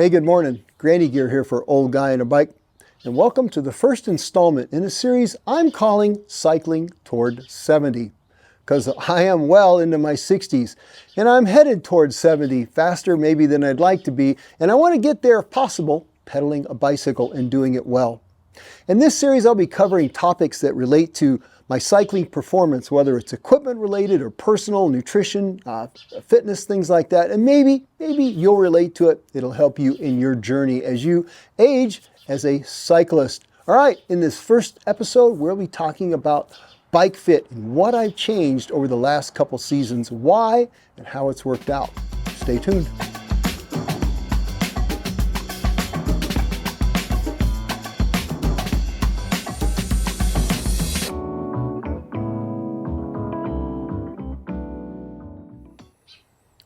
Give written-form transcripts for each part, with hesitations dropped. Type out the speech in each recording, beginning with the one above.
Hey, good morning. Granny Gear here for Old Guy on a Bike, and welcome to the first installment in a series I'm calling Cycling Toward 70, because I am well into my 60s, and I'm headed towards 70 faster maybe than I'd like to be, and I want to get there if possible, pedaling a bicycle and doing it well. In this series, I'll be covering topics that relate to my cycling performance, whether it's equipment related or personal, nutrition, fitness, things like that. And maybe you'll relate to it. It'll help you in your journey as you age as a cyclist. All right, in this first episode, we'll be talking about bike fit and what I've changed over the last couple seasons, why and how it's worked out. Stay tuned.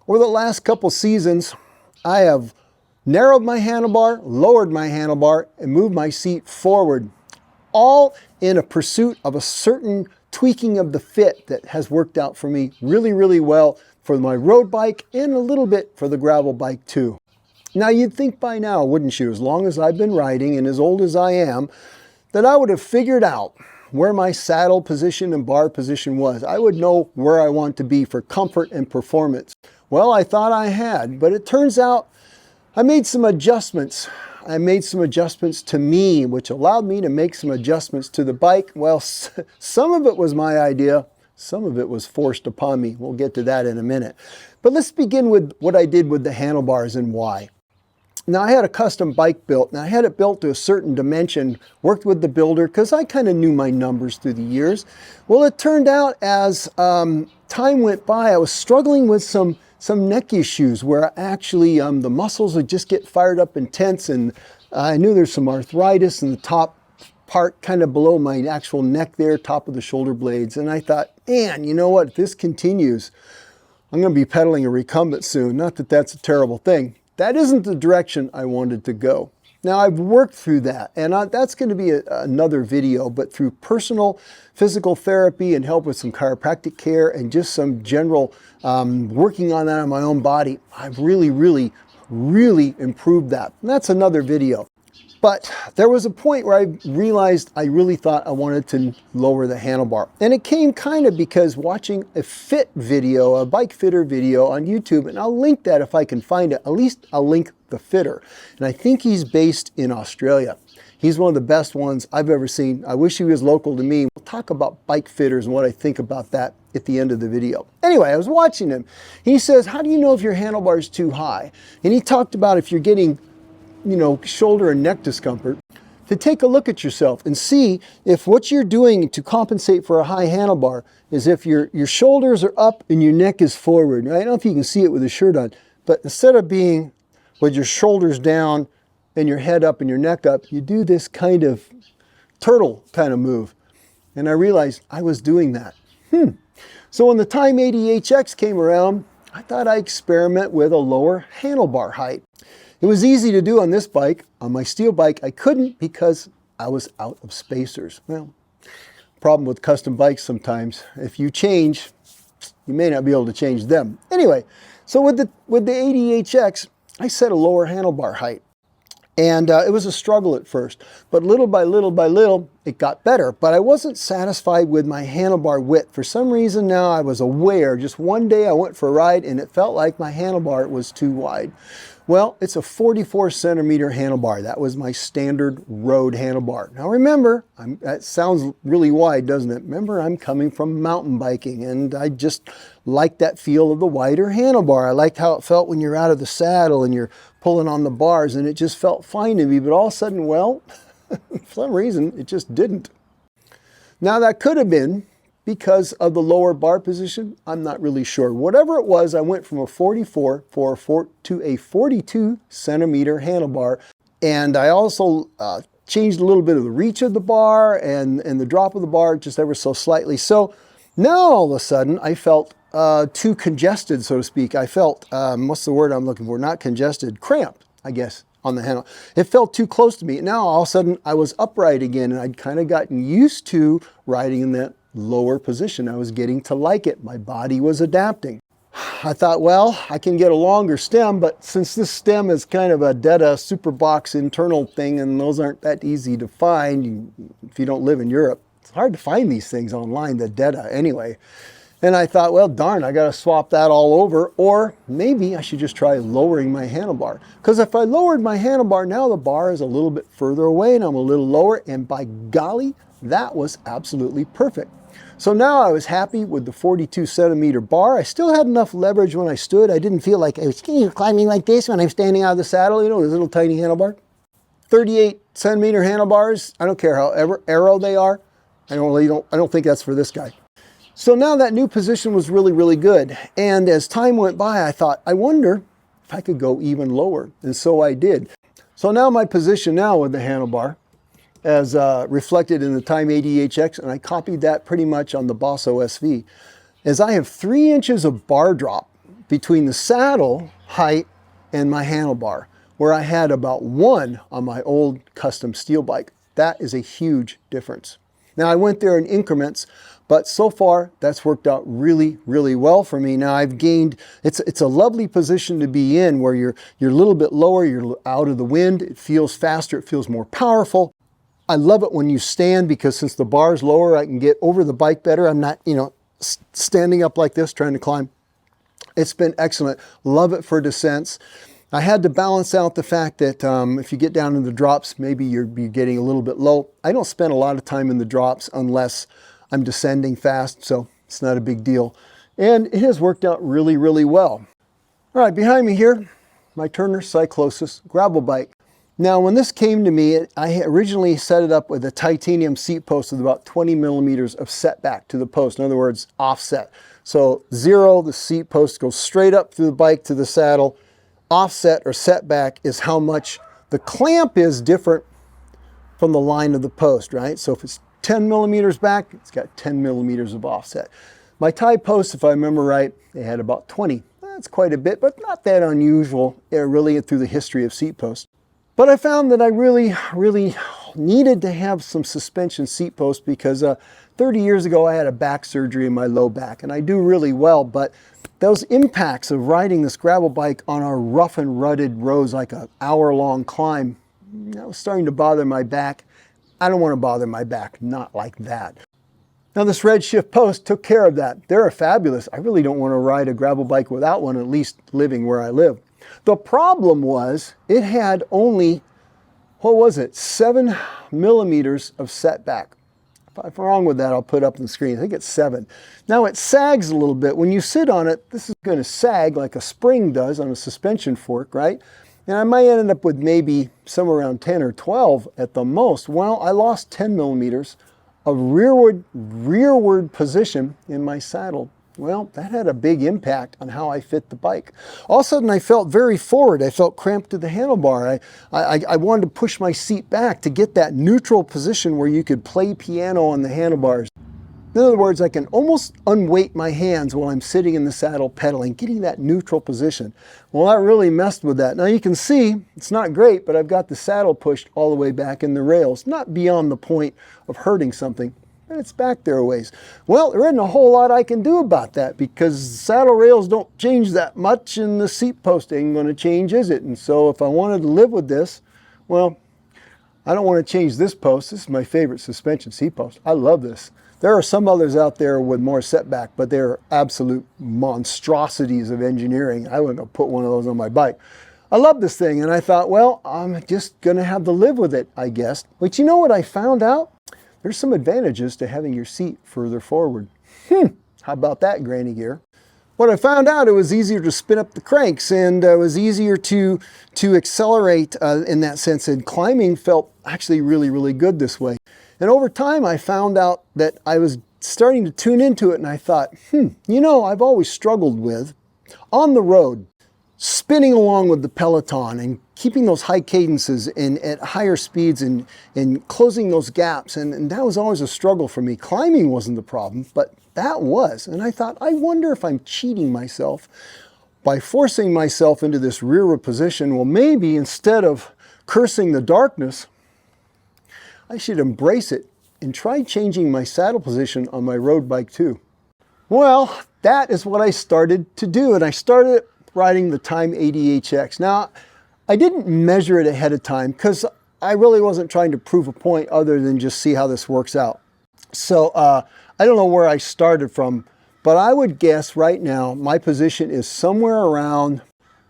Over the last couple seasons, I have narrowed my handlebar, lowered my handlebar, and moved my seat forward, all in a pursuit of a certain tweaking of the fit that has worked out for me really well for my road bike and a little bit for the gravel bike too. Now you'd think by now, wouldn't you, as long as I've been riding and as old as I am, that I would have figured out where my saddle position and bar position was. I would know where I want to be for comfort and performance. Well, I thought I had, but it turns out I made some adjustments. I made some adjustments to me, which allowed me to make some adjustments to the bike. Well, some of it was my idea. Some of it was forced upon me. We'll get to that in a minute. But let's begin with what I did with the handlebars and why. Now, I had a custom bike built, and I had it built to a certain dimension, worked with the builder because I kind of knew my numbers through the years. Well, it turned out as time went by, I was struggling with some neck issues where actually the muscles would just get fired up and tense, and I knew there's some arthritis in the top part kind of below my actual neck there, top of the shoulder blades. And I thought, man, you know what, if this continues, I'm going to be pedaling a recumbent soon. Not that that's a terrible thing. That isn't the direction I wanted to go. Now, I've worked through that, and that's going to be another video, but through personal physical therapy and help with some chiropractic care and just some general working on that on my own body, I've really improved that. And that's another video. But there was a point where I realized I really thought I wanted to lower the handlebar. And it came kind of because watching a fit video, a bike fitter video on YouTube, and I'll link that if I can find it. At least I'll link the fitter. And I think he's based in Australia. He's one of the best ones I've ever seen. I wish he was local to me. We'll talk about bike fitters and what I think about that at the end of the video. Anyway, I was watching him. He says, how do you know if your handlebar is too high? And he talked about if you're getting shoulder and neck discomfort, to take a look at yourself and see if what you're doing to compensate for a high handlebar is if your shoulders are up and your neck is forward. Now, I don't know if you can see it with a shirt on, but instead of being with your shoulders down and your head up and your neck up, you do this kind of turtle kind of move. And I realized I was doing that. So when the Time 80HX came around, I thought I'd experiment with a lower handlebar height. It was easy to do on this bike. On my steel bike, I couldn't because I was out of spacers. Well, problem with custom bikes sometimes. If you change, you may not be able to change them. Anyway, so with the 80HX, I set a lower handlebar height. And it was a struggle at first, but little by little, it got better. But I wasn't satisfied with my handlebar width. For some reason now I was aware, just one day I went for a ride and it felt like my handlebar was too wide. Well, it's a 44 centimeter handlebar. That was my standard road handlebar. Now remember, that sounds really wide, doesn't it? Remember, I'm coming from mountain biking and I just like that feel of the wider handlebar. I liked how it felt when you're out of the saddle and you're pulling on the bars, and it just felt fine to me. But all of a sudden, well, for some reason, it just didn't. Now that could have been because of the lower bar position. I'm not really sure. Whatever it was, I went from a 44 to a 42 centimeter handlebar. And I also changed a little bit of the reach of the bar and the drop of the bar just ever so slightly. So now all of a sudden I felt too congested, so to speak. I felt, what's the word I'm looking for? Not congested, cramped, I guess, on the handle. It felt too close to me. Now all of a sudden I was upright again, and I'd kind of gotten used to riding in that lower position. I was getting to like it. My body was adapting. I thought, well, I can get a longer stem, but since this stem is kind of a Detta Superbox internal thing, and those aren't that easy to find if you don't live in Europe, it's hard to find these things online, the Detta anyway. And I thought, well, darn, I got to swap that all over, or maybe I should just try lowering my handlebar. Because if I lowered my handlebar, now the bar is a little bit further away and I'm a little lower, and by golly, that was absolutely perfect. So now I was happy with the 42 centimeter bar. I still had enough leverage when I stood. I didn't feel like I was climbing like this when I'm standing out of the saddle, you know, this little tiny handlebar. 38 centimeter handlebars, I don't care how arrow they are. I don't think that's for this guy. So now that new position was really, really good. And as time went by, I thought, I wonder if I could go even lower. And so I did. So now my position now with the handlebar, as reflected in the Time ADHX, and I copied that pretty much on the Bosso SV, is I have 3 inches of bar drop between the saddle height and my handlebar, where I had about 1 on my old custom steel bike. That is a huge difference. Now I went there in increments, but so far that's worked out really, really well for me. Now I've gained, it's a lovely position to be in where you're a little bit lower, you're out of the wind, it feels faster, it feels more powerful. I love it when you stand, because since the bar is lower, I can get over the bike better. I'm not, standing up like this trying to climb. It's been excellent. Love it for descents. I had to balance out the fact that if you get down in the drops, maybe you'll be getting a little bit low. I don't spend a lot of time in the drops unless I'm descending fast, so it's not a big deal. And it has worked out really, really well. All right, behind me here, my Turner Cyclist gravel bike. Now, when this came to me, I originally set it up with a titanium seat post with about 20 millimeters of setback to the post. In other words, offset. So 0, the seat post goes straight up through the bike to the saddle. Offset or setback is how much the clamp is different from the line of the post, right? So if it's 10 millimeters back, it's got 10 millimeters of offset. My tie posts, if I remember right, they had about 20. That's quite a bit, but not that unusual, really, through the history of seat posts. But I found that I really, really needed to have some suspension seat posts because 30 years ago I had a back surgery in my low back, and I do really well, but those impacts of riding this gravel bike on our rough and rutted roads, like an hour-long climb, that was starting to bother my back. I don't want to bother my back, not like that. Now this Redshift post took care of that. They're fabulous. I really don't want to ride a gravel bike without one, at least living where I live. The problem was it had only, 7 millimeters of setback. If I'm wrong with that, I'll put up on the screen. I think it's 7. Now it sags a little bit. When you sit on it, this is going to sag like a spring does on a suspension fork, right? And I might end up with maybe somewhere around 10 or 12 at the most. Well, I lost 10 millimeters of rearward position in my saddle. Well, that had a big impact on how I fit the bike. All of a sudden, I felt very forward. I felt cramped to the handlebar. I wanted to push my seat back to get that neutral position where you could play piano on the handlebars. In other words, I can almost unweight my hands while I'm sitting in the saddle pedaling, getting that neutral position. Well, that really messed with that. Now you can see, it's not great, but I've got the saddle pushed all the way back in the rails. Not beyond the point of hurting something, but it's back there a ways. Well, there isn't a whole lot I can do about that because saddle rails don't change that much and the seat post ain't going to change, is it? And so if I wanted to live with this, well, I don't want to change this post. This is my favorite suspension seat post. I love this. There are some others out there with more setback, but they're absolute monstrosities of engineering. I wouldn't put one of those on my bike. I love this thing, and I thought, well, I'm just going to have to live with it, I guess. But you know what I found out? There's some advantages to having your seat further forward. How about that, granny gear? What I found out, it was easier to spin up the cranks, and it was easier to accelerate in that sense, and climbing felt actually really, really good this way. And over time, I found out that I was starting to tune into it, and I thought, I've always struggled with, on the road, spinning along with the peloton and keeping those high cadences and at higher speeds and closing those gaps. And that was always a struggle for me. Climbing wasn't the problem, but that was. And I thought, I wonder if I'm cheating myself by forcing myself into this rearward position. Well, maybe instead of cursing the darkness, I should embrace it and try changing my saddle position on my road bike too. Well, that is what I started to do, and I started riding the Time 80HX. Now, I didn't measure it ahead of time because I really wasn't trying to prove a point other than just see how this works out. So I don't know where I started from, but I would guess right now my position is somewhere around,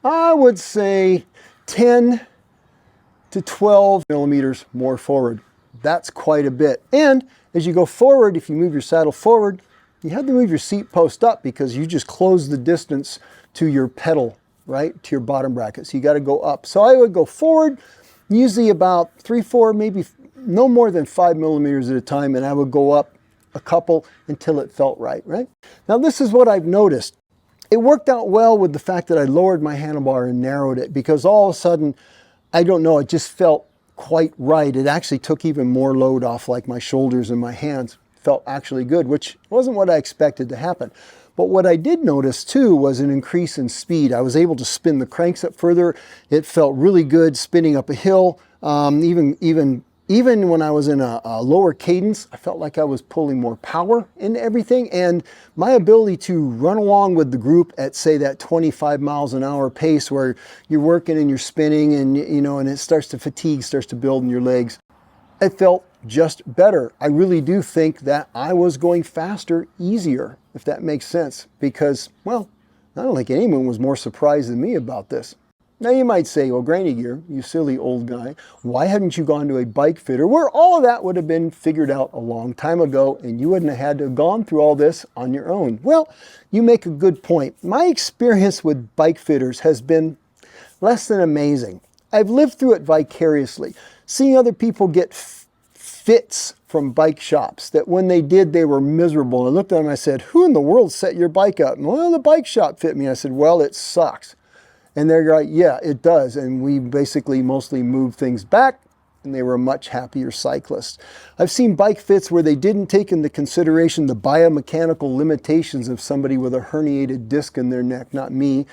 I would say 10 to 12 millimeters more forward. That's quite a bit. And as you go forward, if you move your saddle forward, you have to move your seat post up because you just close the distance to your pedal, right, to your bottom bracket. So you got to go up. So I would go forward, usually about 3, 4, maybe no more than 5 millimeters at a time, and I would go up a couple until it felt right? Now this is what I've noticed. It worked out well with the fact that I lowered my handlebar and narrowed it, because all of a sudden, I don't know, it just felt quite right. It actually took even more load off, like my shoulders and my hands. Felt actually good, which wasn't what I expected to happen. But what I did notice too was an increase in speed. I was able to spin the cranks up further. It felt really good spinning up a hill. Even when I was in a lower cadence, I felt like I was pulling more power into everything. And my ability to run along with the group at, say, that 25 miles an hour pace where you're working and you're spinning and, you know, and it starts to fatigue, starts to build in your legs, it felt just better. I really do think that I was going faster, easier, if that makes sense, because, well, I don't think anyone was more surprised than me about this. Now you might say, well, Granny Gear, you silly old guy, why hadn't you gone to a bike fitter where all of that would have been figured out a long time ago and you wouldn't have had to have gone through all this on your own? Well, you make a good point. My experience with bike fitters has been less than amazing. I've lived through it vicariously, seeing other people get fits from bike shops that when they did, they were miserable. And I looked at them and I said, who in the world set your bike up? And, well, the bike shop fit me. I said, well, it sucks. And they're like, yeah, it does. And we basically mostly moved things back and they were much happier cyclists. I've seen bike fits where they didn't take into consideration the biomechanical limitations of somebody with a herniated disc in their neck, not me,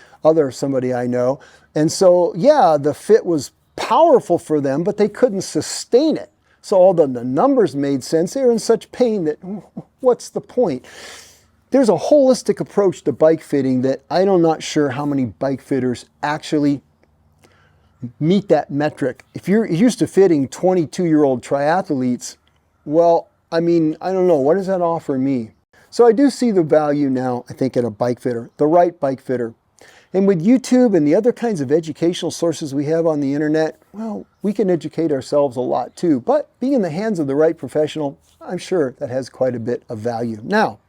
somebody I know. And so, yeah, the fit was powerful for them, but they couldn't sustain it. So although the numbers made sense, they were in such pain that what's the point? There's a holistic approach to bike fitting that I'm not sure how many bike fitters actually meet that metric. If you're used to fitting 22-year-old triathletes, well, I mean, I don't know, what does that offer me? So I do see the value now, I think, in a bike fitter, the right bike fitter. And with YouTube and the other kinds of educational sources we have on the internet, well, we can educate ourselves a lot too. But being in the hands of the right professional, I'm sure that has quite a bit of value. Now,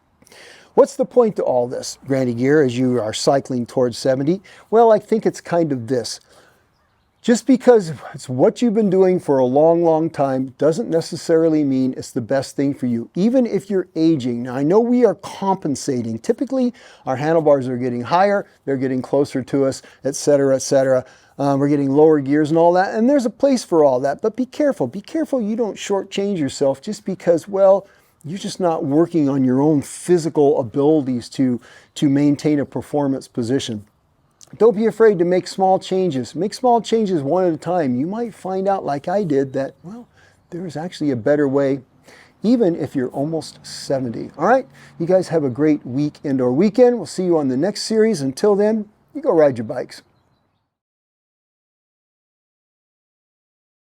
what's the point to all this, Granny Gear, as you are cycling towards 70? Well, I think it's kind of this. Just because it's what you've been doing for a long, long time doesn't necessarily mean it's the best thing for you, even if you're aging. Now, I know we are compensating. Typically, our handlebars are getting higher, they're getting closer to us, et cetera, et cetera. We're getting lower gears and all that, and there's a place for all that. But be careful. Be careful you don't shortchange yourself just because, well, you're just not working on your own physical abilities to maintain a performance position. Don't be afraid to make small changes. Make small changes one at a time. You might find out, like I did, that, well, there is actually a better way, even if you're almost 70. All right? You guys have a great week and/or weekend. We'll see you on the next series. Until then, you go ride your bikes.